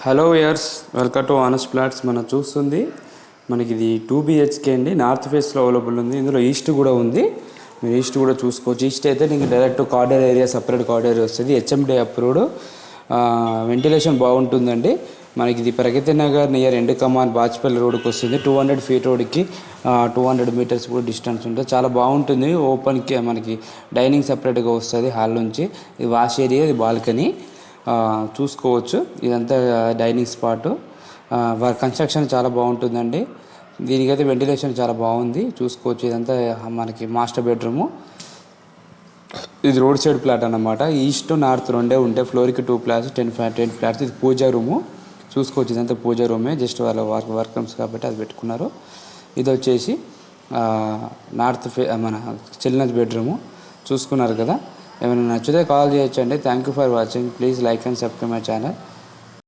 Hello years welcome to honest plots. మనం చూస్తుంది మనకి ఇది 2 BHK అండి. నార్త్ ఫేస్లో అవైలబుల్ ఉంది. ఇందులో ఈస్ట్ కూడా ఉంది. మీరు ఈస్ట్ కూడా చూసుకోవచ్చు. ఈస్ట్ అయితే నీకు డైరెక్ట్ కార్డర్ ఏరియా, సపరేట్ కార్డర్ ఏరియా వస్తుంది. HMD approved. వెంటిలేషన్ బాగుంటుందండి. మనకి ఇది ప్రగతి నగర్ నియర్ ఎండ్ కమాన్ బాచ్పల్లి రోడ్కి వస్తుంది. 200 ఫీట్ రోడ్కి 200 మీటర్స్ కూడా డిస్టెన్స్ ఉంటుంది. చాలా బాగుంటుంది. ఓపెన్కి మనకి డైనింగ్ సపరేట్గా వస్తుంది హాల్ నుంచి. ఇది వాష్ ఏరియా, ఇది బాల్కనీ చూసుకోవచ్చు. ఇదంతా డైనింగ్ స్పాట్. కన్స్ట్రక్షన్ చాలా బాగుంటుందండి. దీనికైతే వెంటిలేషన్ చాలా బాగుంది, చూసుకోవచ్చు. ఇదంతా మనకి మాస్టర్ బెడ్రూము. ఇది రోడ్ సైడ్ ప్లాట్ అన్నమాట. ఈస్ట్ నార్త్ రెండే ఉంటాయి. ఫ్లోర్కి 2 ఫ్లాట్స్, 10 ఫ్లాట్స్. ఇది పూజా రూము చూసుకోవచ్చు. ఇదంతా పూజా రూమే, జస్ట్ వాళ్ళ వర్కర్స్ కాబట్టి అది పెట్టుకున్నారు. ఇది వచ్చేసి నార్త్ మన చిల్డ్రన్స్ బెడ్రూము చూసుకున్నారు కదా. ఏమైనా నచ్చితే కాల్ చేయొచ్చండి. Thank you for watching. Please like and subscribe my channel.